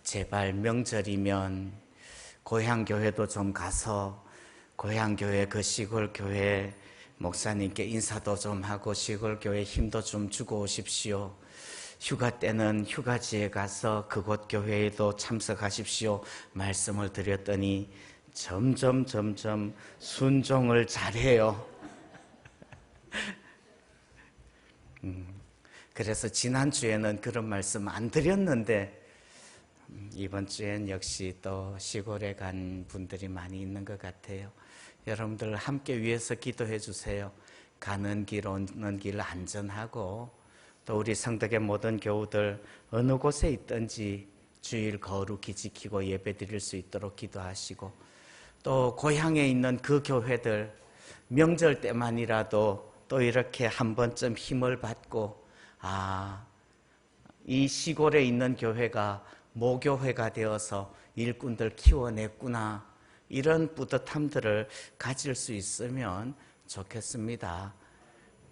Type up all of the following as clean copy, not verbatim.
제발 명절이면 고향교회도 좀 가서 고향교회 그 시골교회 목사님께 인사도 좀 하고 시골교회 힘도 좀 주고 오십시오. 휴가 때는 휴가지에 가서 그곳 교회에도 참석하십시오. 말씀을 드렸더니 점점 순종을 잘해요. 그래서 지난주에는 그런 말씀 안 드렸는데 이번 주엔 역시 또 시골에 간 분들이 많이 있는 것 같아요. 여러분들 함께 위해서 기도해 주세요. 가는 길 오는 길 안전하고 또 우리 성덕의 모든 교우들 어느 곳에 있든지 주일 거룩히 지키고 예배 드릴 수 있도록 기도하시고 또 고향에 있는 그 교회들 명절 때만이라도 또 이렇게 한 번쯤 힘을 받고 이 시골에 있는 교회가 모교회가 되어서 일꾼들 키워냈구나 이런 뿌듯함들을 가질 수 있으면 좋겠습니다.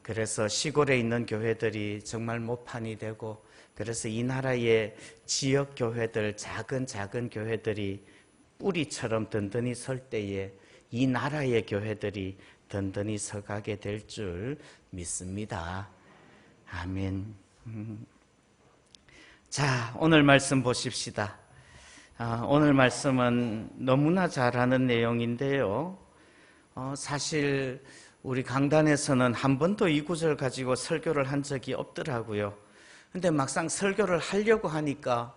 그래서 시골에 있는 교회들이 정말 모판이 되고 그래서 이 나라의 지역 교회들 작은 교회들이 뿌리처럼 든든히 설 때에 이 나라의 교회들이 든든히 서가게 될 줄 믿습니다. 아멘. 자, 오늘 말씀 보십시다. 오늘 말씀은 너무나 잘 아는 내용인데요. 사실 우리 강단에서는 한 번도 이 구절 가지고 설교를 한 적이 없더라고요. 근데 막상 설교를 하려고 하니까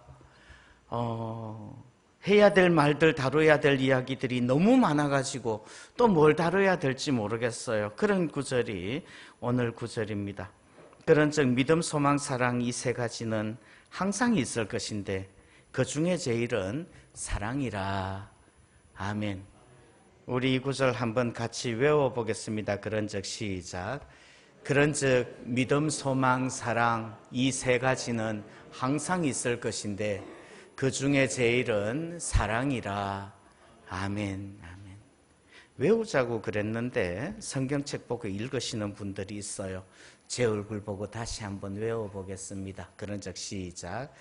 해야 될 말들, 다뤄야 될 이야기들이 너무 많아가지고 또 뭘 다뤄야 될지 모르겠어요. 그런 구절이 오늘 구절입니다. 그런즉 믿음, 소망, 사랑 이 세 가지는 항상 있을 것인데 그 중에 제일은 사랑이라. 아멘. 우리 이 구절 한번 같이 외워보겠습니다. 그런즉 시작. 그런즉 믿음, 소망, 사랑 이 세 가지는 항상 있을 것인데 그 중에 제일은 사랑이라. 아멘. 아멘. 외우자고 그랬는데 성경책 보고 읽으시는 분들이 있어요. 제 얼굴 보고 다시 한번 외워보겠습니다. 그런즉 시작.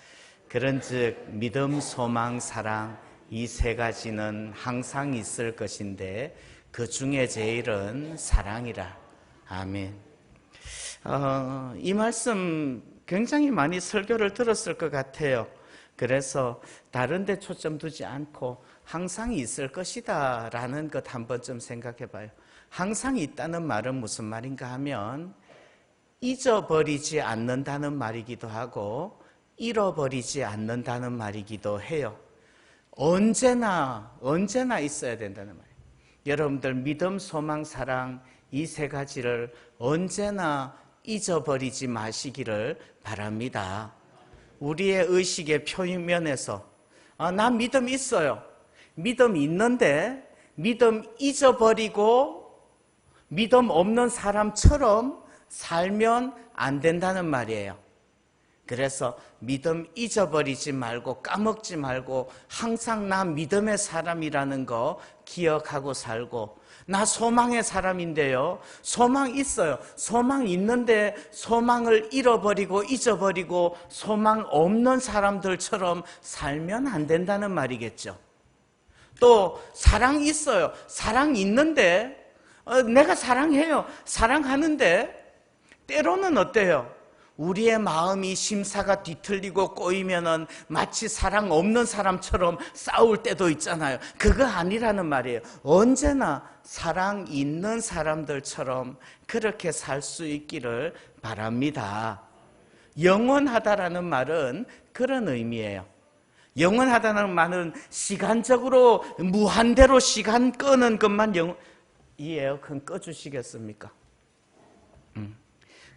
그런즉 믿음, 소망, 사랑 이 세 가지는 항상 있을 것인데 그 중에 제일은 사랑이라. 아멘. 이 말씀 굉장히 많이 설교를 들었을 것 같아요. 그래서 다른 데 초점 두지 않고 항상 있을 것이다 라는 것 한 번쯤 생각해 봐요. 항상 있다는 말은 무슨 말인가 하면 잊어버리지 않는다는 말이기도 하고 잃어버리지 않는다는 말이기도 해요. 언제나 있어야 된다는 말이에요. 여러분들 믿음, 소망, 사랑 이 세 가지를 언제나 잊어버리지 마시기를 바랍니다. 우리의 의식의 표면에서 나 믿음 있어요. 믿음 있는데 믿음 잊어버리고 믿음 없는 사람처럼 살면 안 된다는 말이에요. 그래서 믿음 잊어버리지 말고 까먹지 말고 항상 나 믿음의 사람이라는 거 기억하고 살고 나 소망의 사람인데요. 소망 있어요. 소망 있는데 소망을 잃어버리고 잊어버리고 소망 없는 사람들처럼 살면 안 된다는 말이겠죠. 또 사랑 있어요. 사랑 있는데 내가 사랑해요. 사랑하는데 때로는 어때요? 우리의 마음이 심사가 뒤틀리고 꼬이면은 마치 사랑 없는 사람처럼 싸울 때도 있잖아요. 그거 아니라는 말이에요. 언제나 사랑 있는 사람들처럼 그렇게 살 수 있기를 바랍니다. 영원하다라는 말은 그런 의미예요. 영원하다는 말은 시간적으로 무한대로 시간 끄는 것만 이 에어컨 꺼주시겠습니까?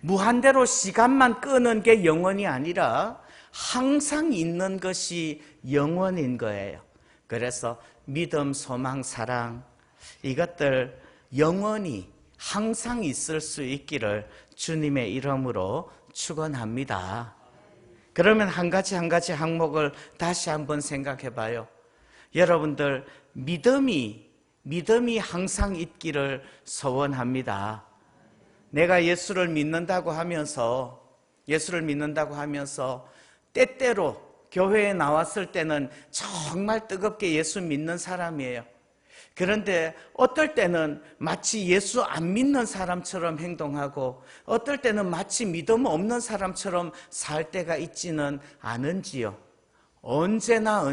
무한대로 시간만 끄는 게 영원이 아니라 항상 있는 것이 영원인 거예요. 그래서 믿음, 소망, 사랑 이것들 영원히 항상 있을 수 있기를 주님의 이름으로 축원합니다. 그러면 한 가지 항목을 다시 한번 생각해 봐요. 여러분들 믿음이 항상 있기를 소원합니다. 내가 예수를 믿는다고 하면서 때때로 교회에 나왔을 때는 정말 뜨겁게 예수 믿는 사람이에요. 그런데 어떨 때는 마치 예수 안 믿는 사람처럼 행동하고 어떨 때는 마치 믿음 없는 사람처럼 살 때가 있지는 않은지요. 언제나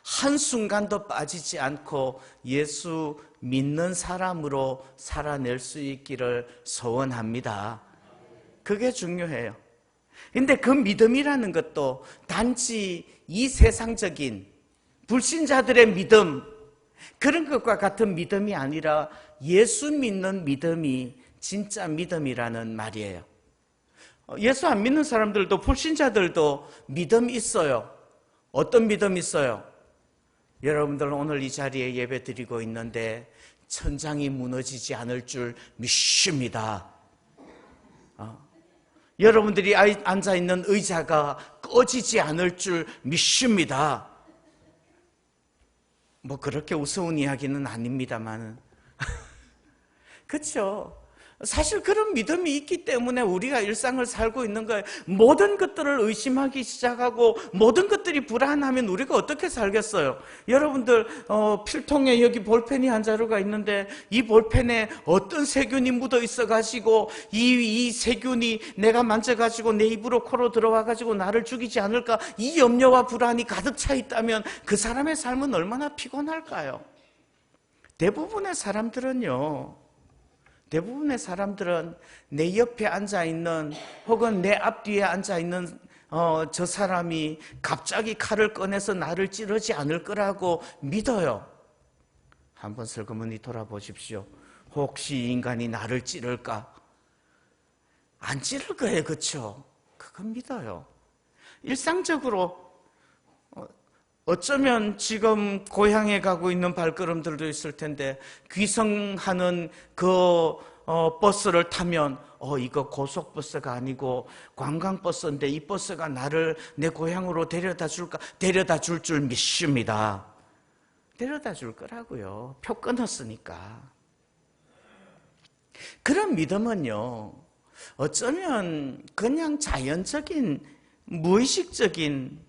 한순간도 빠지지 않고 예수 믿는 사람으로 살아낼 수 있기를 소원합니다. 그게 중요해요. 근데 그 믿음이라는 것도 단지 이 세상적인 불신자들의 믿음, 그런 것과 같은 믿음이 아니라 예수 믿는 믿음이 진짜 믿음이라는 말이에요. 예수 안 믿는 사람들도 불신자들도 믿음이 있어요. 어떤 믿음이 있어요? 여러분들 오늘 이 자리에 예배 드리고 있는데 천장이 무너지지 않을 줄 믿습니다. 여러분들이 앉아있는 의자가 꺼지지 않을 줄 믿습니다. 뭐 그렇게 우스운 이야기는 아닙니다만 그렇죠. 사실 그런 믿음이 있기 때문에 우리가 일상을 살고 있는 거예요. 모든 것들을 의심하기 시작하고 모든 것들이 불안하면 우리가 어떻게 살겠어요? 여러분들 필통에 여기 볼펜이 한 자루가 있는데 이 볼펜에 어떤 세균이 묻어 있어가지고 이 세균이 내가 만져가지고 내 입으로 코로 들어와가지고 나를 죽이지 않을까, 이 염려와 불안이 가득 차 있다면 그 사람의 삶은 얼마나 피곤할까요? 대부분의 사람들은 내 옆에 앉아있는 혹은 내 앞뒤에 앉아있는 저 사람이 갑자기 칼을 꺼내서 나를 찌르지 않을 거라고 믿어요. 한번 슬그머니 돌아보십시오. 혹시 이 인간이 나를 찌를까? 안 찌를 거예요. 그렇죠? 그건 믿어요. 일상적으로 어쩌면 지금 고향에 가고 있는 발걸음들도 있을 텐데 귀성하는 그 버스를 타면 이거 고속버스가 아니고 관광버스인데 이 버스가 나를 내 고향으로 데려다 줄까? 데려다 줄 줄 믿습니다. 데려다 줄 거라고요. 표 끊었으니까. 그런 믿음은요, 어쩌면 그냥 자연적인 무의식적인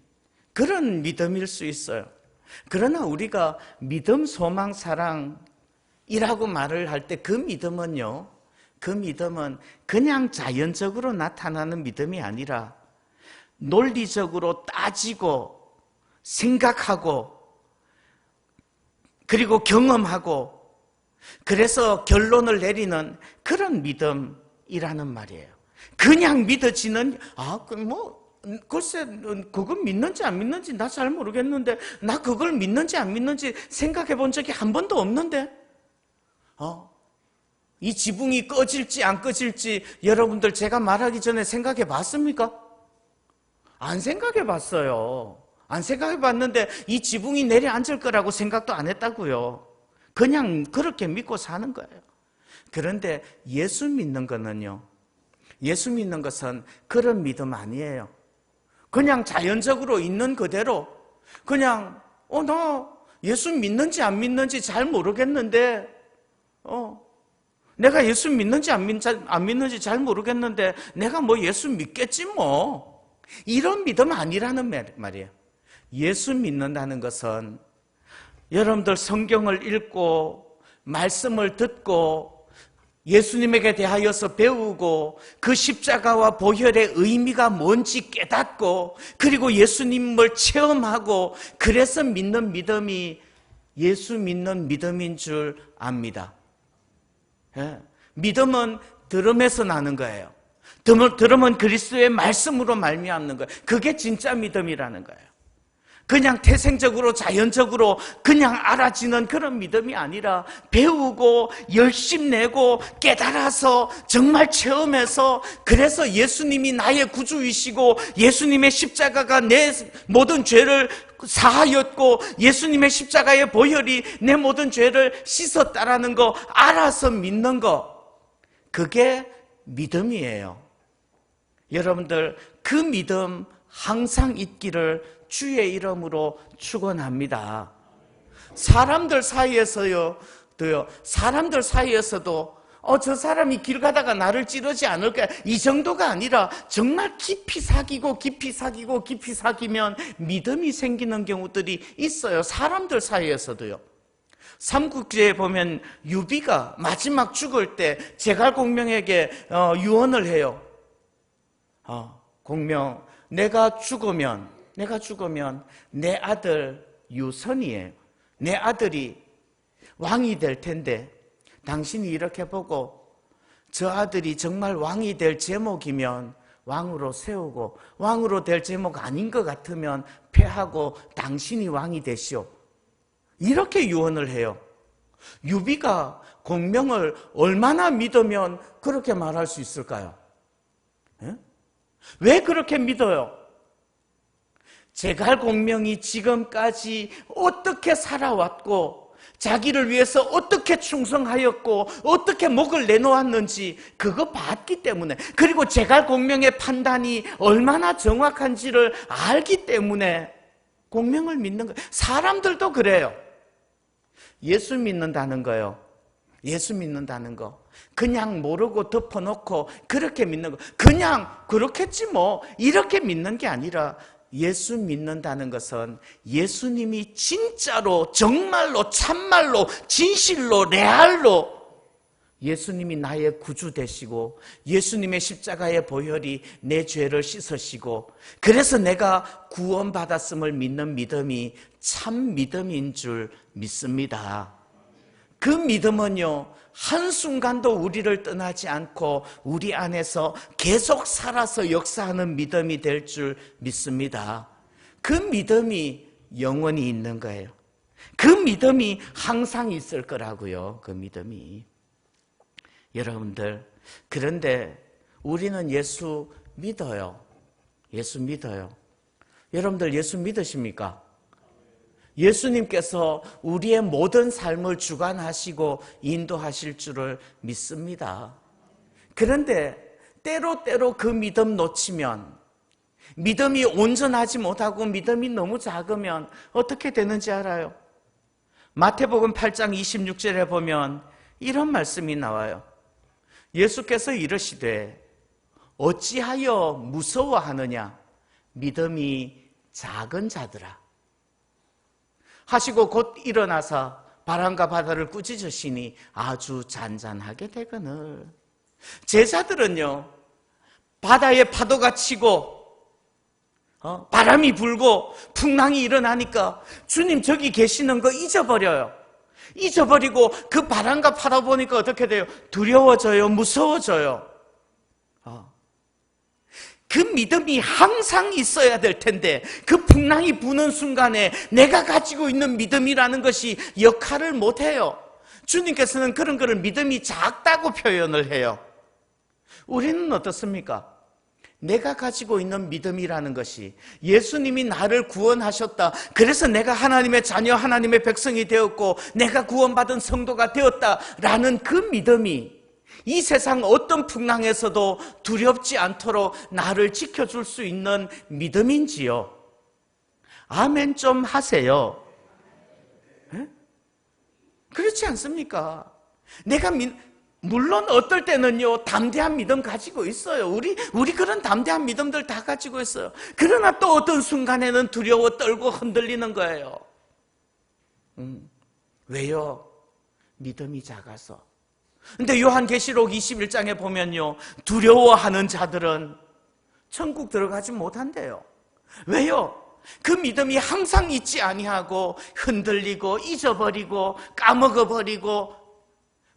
그런 믿음일 수 있어요. 그러나 우리가 믿음, 소망, 사랑이라고 말을 할 때 그 믿음은 그냥 자연적으로 나타나는 믿음이 아니라 논리적으로 따지고 생각하고 그리고 경험하고 그래서 결론을 내리는 그런 믿음이라는 말이에요. 그냥 믿어지는 글쎄 그걸 믿는지 안 믿는지 나 잘 모르겠는데 나 그걸 믿는지 안 믿는지 생각해 본 적이 한 번도 없는데 이 지붕이 꺼질지 안 꺼질지 여러분들 제가 말하기 전에 생각해 봤습니까? 안 생각해 봤어요. 안 생각해 봤는데 이 지붕이 내려앉을 거라고 생각도 안 했다고요. 그냥 그렇게 믿고 사는 거예요. 그런데 예수 믿는 거는요, 예수 믿는 것은 그런 믿음 아니에요. 그냥 자연적으로 있는 그대로 그냥 나 예수 믿는지 안 믿는지 잘 모르겠는데 내가 예수 믿는지 안 믿는지 잘 모르겠는데 내가 뭐 예수 믿겠지 뭐, 이런 믿음 아니라는 말이에요. 예수 믿는다는 것은 여러분들 성경을 읽고 말씀을 듣고 예수님에게 대하여서 배우고 그 십자가와 보혈의 의미가 뭔지 깨닫고 그리고 예수님을 체험하고 그래서 믿는 믿음이 예수 믿는 믿음인 줄 압니다. 믿음은 들음에서 나는 거예요. 들음은 그리스도의 말씀으로 말미암는 거예요. 그게 진짜 믿음이라는 거예요. 그냥 태생적으로 자연적으로 그냥 알아지는 그런 믿음이 아니라 배우고 열심 내고 깨달아서 정말 체험해서 그래서 예수님이 나의 구주이시고 예수님의 십자가가 내 모든 죄를 사하였고 예수님의 십자가의 보혈이 내 모든 죄를 씻었다라는 거 알아서 믿는 거, 그게 믿음이에요. 여러분들 그 믿음 항상 있기를 주의 이름으로 축원합니다. 사람들 사이에서도 저 사람이 길 가다가 나를 찌르지 않을까? 이 정도가 아니라 정말 깊이 사귀고 깊이 사귀고 깊이 사귀면 믿음이 생기는 경우들이 있어요. 사람들 사이에서도요. 삼국지에 보면 유비가 마지막 죽을 때 제갈공명에게 유언을 해요. 공명, 내가 죽으면 내 아들 유선이에요. 내 아들이 왕이 될 텐데 당신이 이렇게 보고 저 아들이 정말 왕이 될 제목이면 왕으로 세우고 왕으로 될 제목 아닌 것 같으면 패하고 당신이 왕이 되시오. 이렇게 유언을 해요. 유비가 공명을 얼마나 믿으면 그렇게 말할 수 있을까요? 왜 그렇게 믿어요? 제갈공명이 지금까지 어떻게 살아왔고 자기를 위해서 어떻게 충성하였고 어떻게 목을 내놓았는지 그거 봤기 때문에, 그리고 제갈공명의 판단이 얼마나 정확한지를 알기 때문에 공명을 믿는 거예요. 사람들도 그래요. 예수 믿는다는 거요. 예수 믿는다는 거 그냥 모르고 덮어놓고 그렇게 믿는 거, 그냥 그렇겠지 뭐 이렇게 믿는 게 아니라, 예수 믿는다는 것은 예수님이 진짜로 정말로 참말로 진실로 레알로 예수님이 나의 구주 되시고 예수님의 십자가의 보혈이 내 죄를 씻으시고 그래서 내가 구원받았음을 믿는 믿음이 참 믿음인 줄 믿습니다. 그 믿음은요, 한순간도 우리를 떠나지 않고 우리 안에서 계속 살아서 역사하는 믿음이 될 줄 믿습니다. 그 믿음이 영원히 있는 거예요. 그 믿음이 항상 있을 거라고요. 그 믿음이. 여러분들, 그런데 우리는 예수 믿어요. 예수 믿어요. 여러분들 예수 믿으십니까? 예수님께서 우리의 모든 삶을 주관하시고 인도하실 줄을 믿습니다. 그런데 때로 그 믿음 놓치면, 믿음이 온전하지 못하고 믿음이 너무 작으면 어떻게 되는지 알아요? 마태복음 8장 26절에 보면 이런 말씀이 나와요. 예수께서 이르시되 어찌하여 무서워하느냐 믿음이 작은 자들아 하시고 곧 일어나사 바람과 바다를 꾸짖으시니 아주 잔잔하게 되거늘. 제자들은요, 바다에 파도가 치고 바람이 불고 풍랑이 일어나니까 주님 저기 계시는 거 잊어버려요. 잊어버리고 그 바람과 파도 보니까 어떻게 돼요? 두려워져요. 무서워져요. 그 믿음이 항상 있어야 될 텐데 그 풍랑이 부는 순간에 내가 가지고 있는 믿음이라는 것이 역할을 못해요. 주님께서는 그런 거를 믿음이 작다고 표현을 해요. 우리는 어떻습니까? 내가 가지고 있는 믿음이라는 것이, 예수님이 나를 구원하셨다, 그래서 내가 하나님의 자녀, 하나님의 백성이 되었고 내가 구원받은 성도가 되었다라는 그 믿음이 이 세상 어떤 풍랑에서도 두렵지 않도록 나를 지켜줄 수 있는 믿음인지요? 아멘 좀 하세요. 에? 그렇지 않습니까? 물론 어떨 때는요, 담대한 믿음 가지고 있어요. 우리 그런 담대한 믿음들 다 가지고 있어요. 그러나 또 어떤 순간에는 두려워 떨고 흔들리는 거예요. 왜요? 믿음이 작아서. 근데 요한계시록 21장에 보면요, 두려워하는 자들은 천국 들어가지 못한대요. 왜요? 그 믿음이 항상 있지 아니하고 흔들리고 잊어버리고 까먹어버리고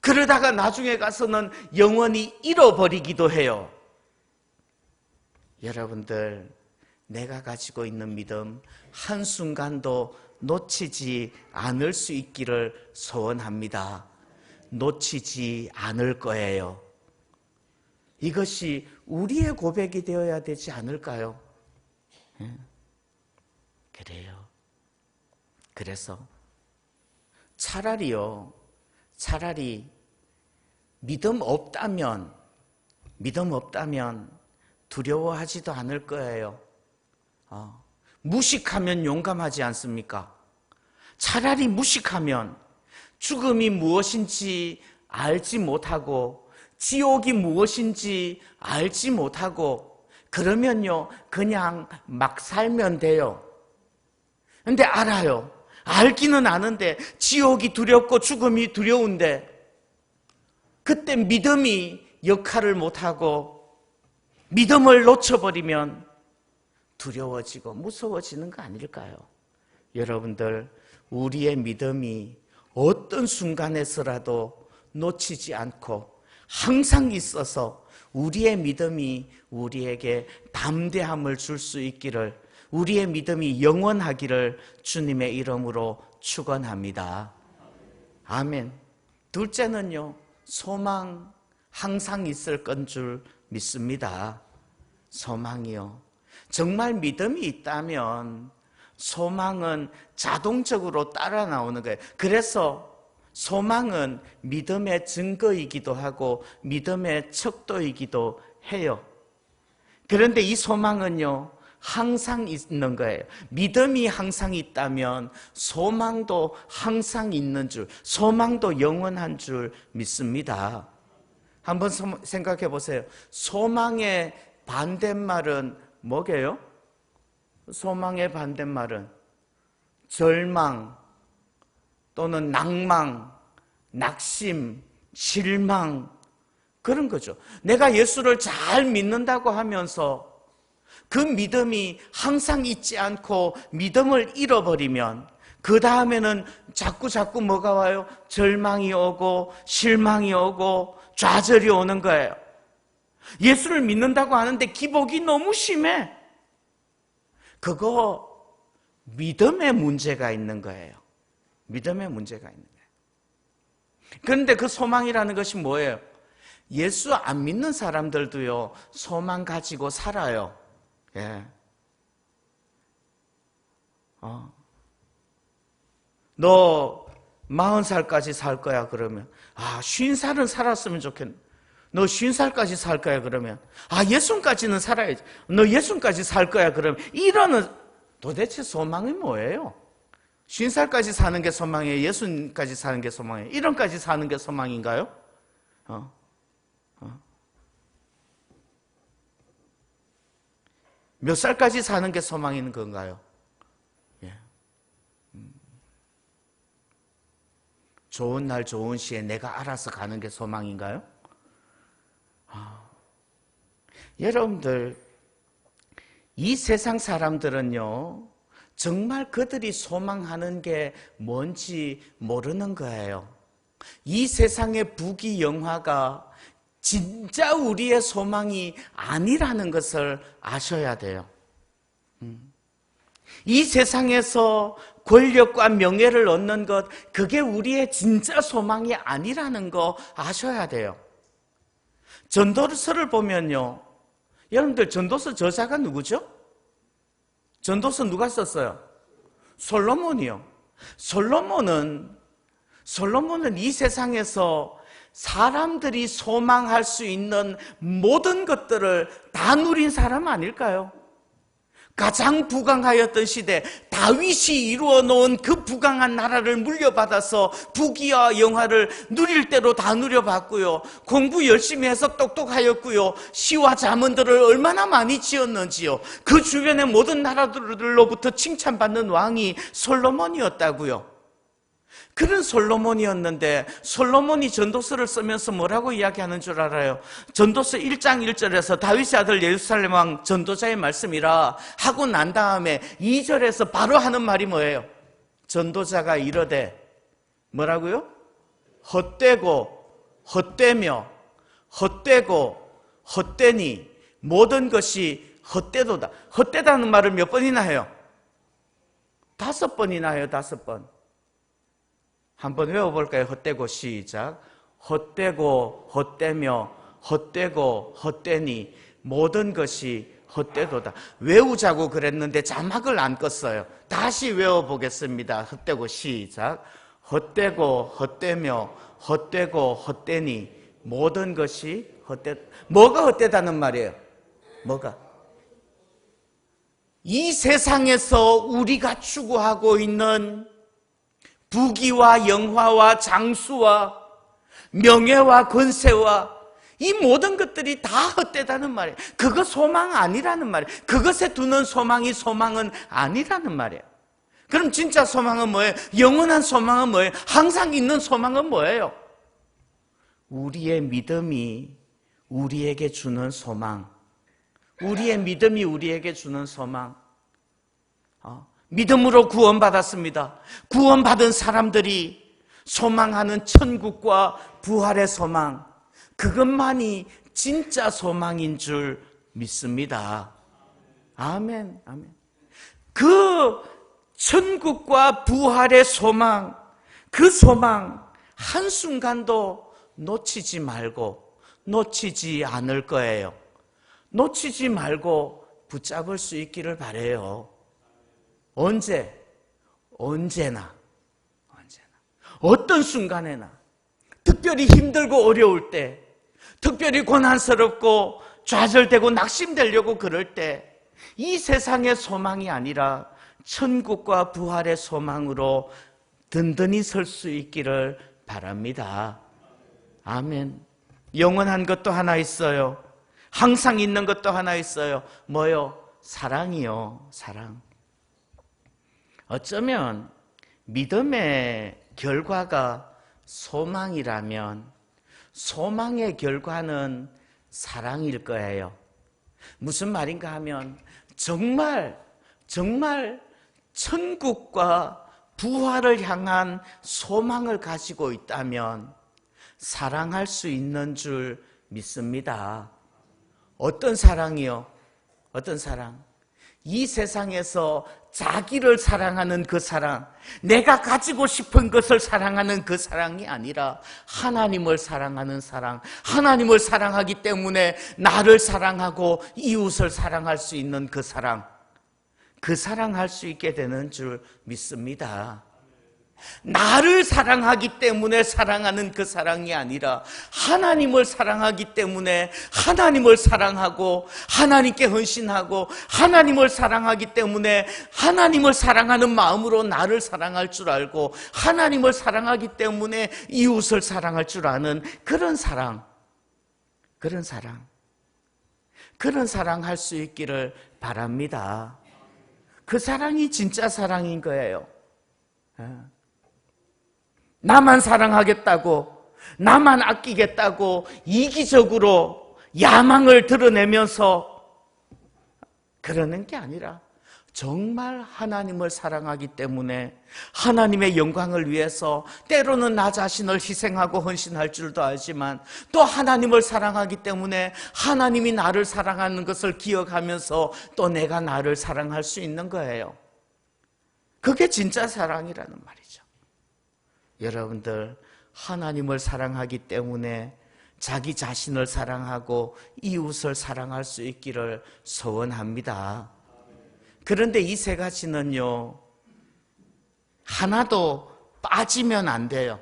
그러다가 나중에 가서는 영원히 잃어버리기도 해요. 여러분들, 내가 가지고 있는 믿음 한순간도 놓치지 않을 수 있기를 소원합니다. 놓치지 않을 거예요. 이것이 우리의 고백이 되어야 되지 않을까요? 그래요. 그래서 차라리 믿음 없다면 두려워하지도 않을 거예요. 무식하면 용감하지 않습니까? 차라리 무식하면, 죽음이 무엇인지 알지 못하고 지옥이 무엇인지 알지 못하고 그러면요 그냥 막 살면 돼요. 근데 알아요. 알기는 아는데 지옥이 두렵고 죽음이 두려운데 그때 믿음이 역할을 못하고 믿음을 놓쳐버리면 두려워지고 무서워지는 거 아닐까요? 여러분들, 우리의 믿음이 어떤 순간에서라도 놓치지 않고 항상 있어서 우리의 믿음이 우리에게 담대함을 줄 수 있기를, 우리의 믿음이 영원하기를 주님의 이름으로 축원합니다. 아멘. 둘째는요, 소망 항상 있을 건 줄 믿습니다. 소망이요. 정말 믿음이 있다면 소망은 자동적으로 따라 나오는 거예요. 그래서 소망은 믿음의 증거이기도 하고 믿음의 척도이기도 해요. 그런데 이 소망은요, 항상 있는 거예요. 믿음이 항상 있다면 소망도 항상 있는 줄, 소망도 영원한 줄 믿습니다. 한번 생각해 보세요. 소망의 반대말은 뭐게요? 소망의 반대말은 절망 또는 낭망, 낙심, 실망, 그런 거죠. 내가 예수를 잘 믿는다고 하면서 그 믿음이 항상 있지 않고 믿음을 잃어버리면 그 다음에는 자꾸 뭐가 와요? 절망이 오고 실망이 오고 좌절이 오는 거예요. 예수를 믿는다고 하는데 기복이 너무 심해. 그거 믿음의 문제가 있는 거예요. 믿음의 문제가 있는 거예요. 그런데 그 소망이라는 것이 뭐예요? 예수 안 믿는 사람들도요, 소망 가지고 살아요. 예. 너 40살까지 살 거야 그러면 50살은 살았으면 좋겠네. 너 50살까지 살 거야 그러면 60까지는 살아야지. 너 60까지 살 거야 그러면 이러는, 도대체 소망이 뭐예요? 50살까지 사는 게 소망이에요? 60까지 사는 게 소망이에요? 1원까지 사는 게 소망인가요? 몇 살까지 사는 게 소망인 건가요? 예. 좋은 날 좋은 시에 내가 알아서 가는 게 소망인가요? 여러분들, 이 세상 사람들은요, 정말 그들이 소망하는 게 뭔지 모르는 거예요. 이 세상의 부귀영화가 진짜 우리의 소망이 아니라는 것을 아셔야 돼요. 이 세상에서 권력과 명예를 얻는 것, 그게 우리의 진짜 소망이 아니라는 거 아셔야 돼요. 전도서를 보면요, 여러분들 전도서 저자가 누구죠? 전도서 누가 썼어요? 솔로몬이요. 솔로몬은 이 세상에서 사람들이 소망할 수 있는 모든 것들을 다 누린 사람 아닐까요? 가장 부강하였던 시대, 다윗이 이루어 놓은 그 부강한 나라를 물려받아서 부귀와 영화를 누릴 대로 다 누려봤고요. 공부 열심히 해서 똑똑하였고요. 시와 자문들을 얼마나 많이 지었는지요. 그 주변의 모든 나라들로부터 칭찬받는 왕이 솔로몬이었다고요. 그런 솔로몬이었는데 솔로몬이 전도서를 쓰면서 뭐라고 이야기하는 줄 알아요? 전도서 1장 1절에서 다윗의 아들 예루살렘 왕 전도자의 말씀이라 하고 난 다음에 2절에서 바로 하는 말이 뭐예요? 전도자가 이르되 뭐라고요? 헛되고 헛되며 헛되고 헛되니 모든 것이 헛되도다. 헛되다는 말을 몇 번이나 해요? 5번이나 해요. 5번. 한번 외워볼까요? 헛되고 시작. 헛되고 헛되며 헛되고 헛되니 모든 것이 헛되도다. 외우자고 그랬는데 자막을 안 껐어요. 다시 외워보겠습니다. 헛되고 시작. 헛되고 헛되며 헛되고 헛되니 모든 것이 헛되. 뭐가 헛되다는 말이에요? 뭐가? 이 세상에서 우리가 추구하고 있는 부귀와 영화와 장수와 명예와 권세와 이 모든 것들이 다 헛되다는 말이에요. 그거 소망 아니라는 말이에요. 그것에 두는 소망은 아니라는 말이에요. 그럼 진짜 소망은 뭐예요? 영원한 소망은 뭐예요? 항상 있는 소망은 뭐예요? 우리의 믿음이 우리에게 주는 소망. 우리의 믿음이 우리에게 주는 소망. 믿음으로 구원받았습니다. 구원받은 사람들이 소망하는 천국과 부활의 소망, 그것만이 진짜 소망인 줄 믿습니다. 아멘, 아멘. 그 천국과 부활의 소망, 그 소망 한순간도 놓치지 말고 놓치지 않을 거예요. 놓치지 말고 붙잡을 수 있기를 바라요. 언제? 언제나. 어떤 순간에나, 특별히 힘들고 어려울 때, 특별히 고난스럽고 좌절되고 낙심되려고 그럴 때, 이 세상의 소망이 아니라 천국과 부활의 소망으로 든든히 설 수 있기를 바랍니다. 아멘. 영원한 것도 하나 있어요. 항상 있는 것도 하나 있어요. 뭐요? 사랑이요. 사랑. 어쩌면 믿음의 결과가 소망이라면 소망의 결과는 사랑일 거예요. 무슨 말인가 하면 정말 천국과 부활을 향한 소망을 가지고 있다면 사랑할 수 있는 줄 믿습니다. 어떤 사랑이요? 어떤 사랑? 이 세상에서 자기를 사랑하는 그 사랑, 내가 가지고 싶은 것을 사랑하는 그 사랑이 아니라 하나님을 사랑하는 사랑, 하나님을 사랑하기 때문에 나를 사랑하고 이웃을 사랑할 수 있는 그 사랑할 수 있게 되는 줄 믿습니다. 나를 사랑하기 때문에 사랑하는 그 사랑이 아니라 하나님을 사랑하기 때문에 하나님을 사랑하고 하나님께 헌신하고 하나님을 사랑하기 때문에 하나님을 사랑하는 마음으로 나를 사랑할 줄 알고 하나님을 사랑하기 때문에 이웃을 사랑할 줄 아는 그런 사랑 할 수 있기를 바랍니다. 그 사랑이 진짜 사랑인 거예요. 나만 사랑하겠다고, 나만 아끼겠다고 이기적으로 야망을 드러내면서 그러는 게 아니라 정말 하나님을 사랑하기 때문에 하나님의 영광을 위해서 때로는 나 자신을 희생하고 헌신할 줄도 알지만 또 하나님을 사랑하기 때문에 하나님이 나를 사랑하는 것을 기억하면서 또 내가 나를 사랑할 수 있는 거예요. 그게 진짜 사랑이라는 말이죠. 여러분들 하나님을 사랑하기 때문에 자기 자신을 사랑하고 이웃을 사랑할 수 있기를 소원합니다. 그런데 이 세 가지는요, 하나도 빠지면 안 돼요.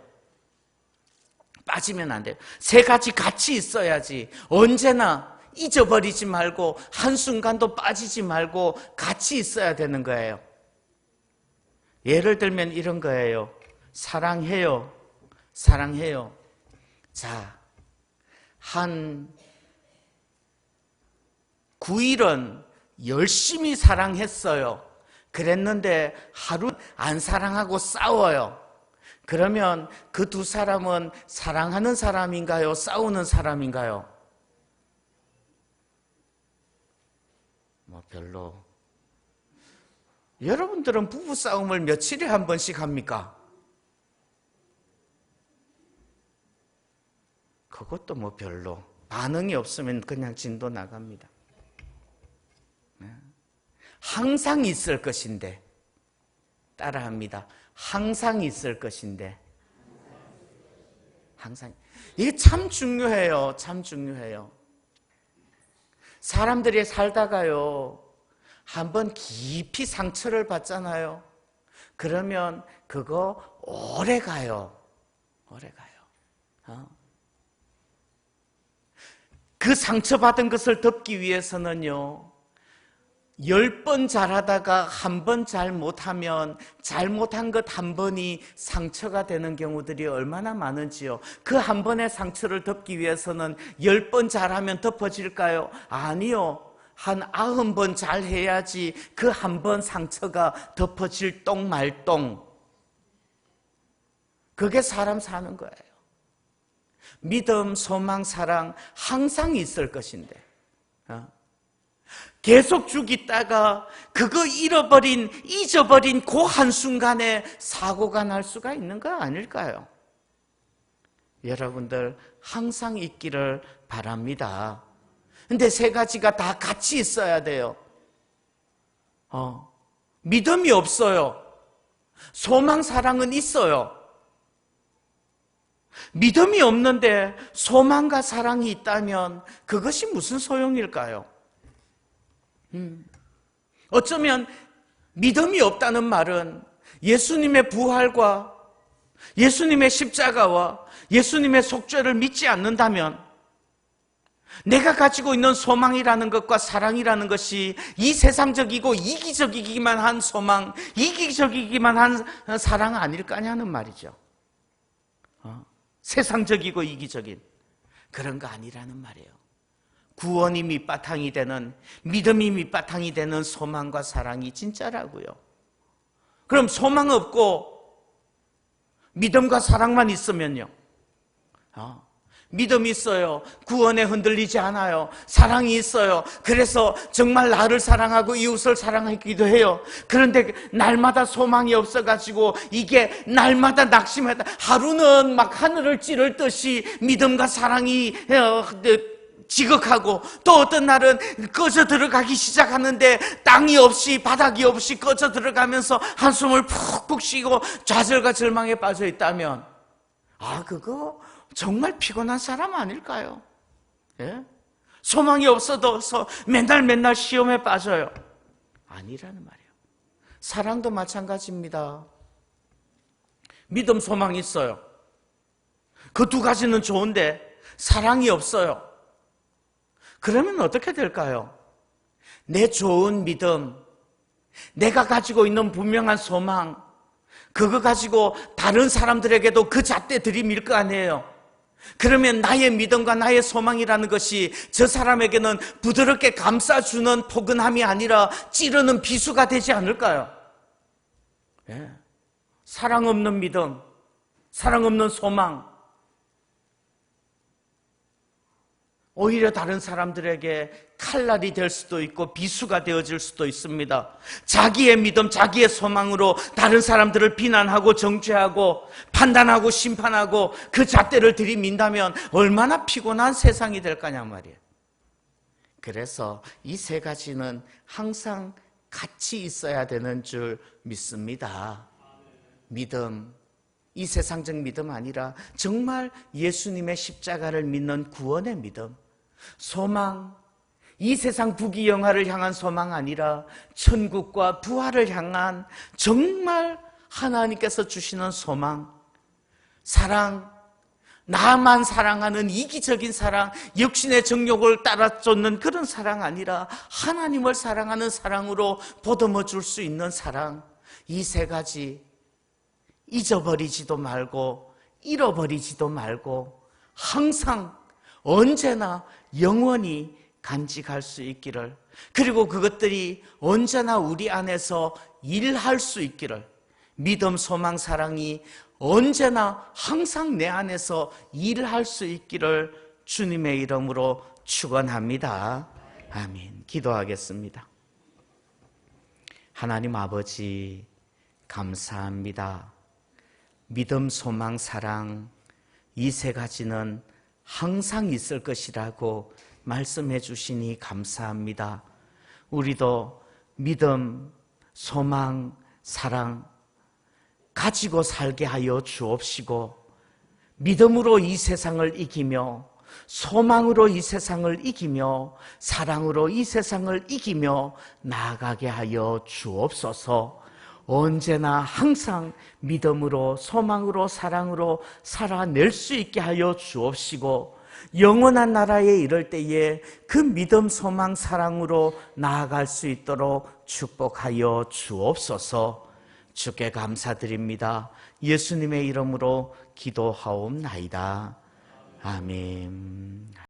빠지면 안 돼요. 세 가지 같이 있어야지. 언제나 잊어버리지 말고 한순간도 빠지지 말고 같이 있어야 되는 거예요. 예를 들면 이런 거예요. 사랑해요. 자, 한 9일은 열심히 사랑했어요. 그랬는데 하루 안 사랑하고 싸워요. 그러면 그 두 사람은 사랑하는 사람인가요? 싸우는 사람인가요? 별로. 여러분들은 부부싸움을 며칠에 한 번씩 합니까? 그것도 별로. 반응이 없으면 그냥 진도 나갑니다. 항상 있을 것인데, 따라합니다. 항상 있을 것인데. 항상. 이게 참 중요해요. 참 중요해요. 사람들이 살다가요, 한번 깊이 상처를 받잖아요. 그러면 그거 오래 가요. 그 상처받은 것을 덮기 위해서는요, 10번 잘하다가 한 번 잘못하면 잘못한 것 한 번이 상처가 되는 경우들이 얼마나 많은지요. 그 한 번의 상처를 덮기 위해서는 10번 잘하면 덮어질까요? 아니요. 한 90번 잘해야지 그 한 번 상처가 덮어질 똥말똥. 그게 사람 사는 거예요. 믿음, 소망, 사랑 항상 있을 것인데 계속 죽이다가 그거 잊어버린 그 한순간에 사고가 날 수가 있는 거 아닐까요? 여러분들 항상 있기를 바랍니다. 근데 세 가지가 다 같이 있어야 돼요. 믿음이 없어요. 소망, 사랑은 있어요. 믿음이 없는데 소망과 사랑이 있다면 그것이 무슨 소용일까요? 어쩌면 믿음이 없다는 말은 예수님의 부활과 예수님의 십자가와 예수님의 속죄를 믿지 않는다면 내가 가지고 있는 소망이라는 것과 사랑이라는 것이 이 세상적이고 이기적이기만 한 소망, 이기적이기만 한 사랑 아닐까냐는 말이죠. 세상적이고 이기적인 그런 거 아니라는 말이에요. 구원이 밑바탕이 되는, 믿음이 밑바탕이 되는 소망과 사랑이 진짜라고요. 그럼 소망 없고 믿음과 사랑만 있으면요, 믿음이 있어요. 구원에 흔들리지 않아요. 사랑이 있어요. 그래서 정말 나를 사랑하고 이웃을 사랑하기도 해요. 그런데 날마다 소망이 없어가지고 이게 날마다 낙심하다, 하루는 막 하늘을 찌를 듯이 믿음과 사랑이 지극하고, 또 어떤 날은 꺼져 들어가기 시작하는데 땅이 없이 바닥이 없이 꺼져 들어가면서 한숨을 푹푹 쉬고 좌절과 절망에 빠져 있다면 그거 정말 피곤한 사람 아닐까요? 예? 소망이 없어서 맨날 시험에 빠져요. 아니라는 말이에요. 사랑도 마찬가지입니다. 믿음, 소망이 있어요. 그 두 가지는 좋은데 사랑이 없어요. 그러면 어떻게 될까요? 내 좋은 믿음, 내가 가지고 있는 분명한 소망, 그거 가지고 다른 사람들에게도 그 잣대 들이밀 거 아니에요. 그러면 나의 믿음과 나의 소망이라는 것이 저 사람에게는 부드럽게 감싸주는 포근함이 아니라 찌르는 비수가 되지 않을까요? 예. 사랑 없는 믿음, 사랑 없는 소망, 오히려 다른 사람들에게 칼날이 될 수도 있고 비수가 되어질 수도 있습니다. 자기의 믿음, 자기의 소망으로 다른 사람들을 비난하고 정죄하고 판단하고 심판하고 그 잣대를 들이민다면 얼마나 피곤한 세상이 될까냐 말이에요. 그래서 이 세 가지는 항상 같이 있어야 되는 줄 믿습니다. 믿음, 이 세상적 믿음 아니라 정말 예수님의 십자가를 믿는 구원의 믿음, 소망, 이 세상 부귀영화를 향한 소망 아니라 천국과 부활을 향한 정말 하나님께서 주시는 소망, 사랑, 나만 사랑하는 이기적인 사랑, 육신의 정욕을 따라쫓는 그런 사랑 아니라 하나님을 사랑하는 사랑으로 보듬어 줄 수 있는 사랑, 이 세 가지 잊어버리지도 말고 잃어버리지도 말고 항상 언제나 영원히 간직할 수 있기를, 그리고 그것들이 언제나 우리 안에서 일할 수 있기를, 믿음, 소망, 사랑이 언제나 항상 내 안에서 일할 수 있기를 주님의 이름으로 축원합니다. 아멘. 기도하겠습니다. 하나님 아버지, 감사합니다. 믿음, 소망, 사랑, 이 세 가지는 항상 있을 것이라고 말씀해 주시니 감사합니다. 우리도 믿음, 소망, 사랑 가지고 살게 하여 주옵시고, 믿음으로 이 세상을 이기며, 소망으로 이 세상을 이기며, 사랑으로 이 세상을 이기며 나아가게 하여 주옵소서. 언제나 항상 믿음으로, 소망으로, 사랑으로 살아낼 수 있게 하여 주옵시고, 영원한 나라에 이를 때에 그 믿음, 소망, 사랑으로 나아갈 수 있도록 축복하여 주옵소서. 주께 감사드립니다. 예수님의 이름으로 기도하옵나이다. 아멘.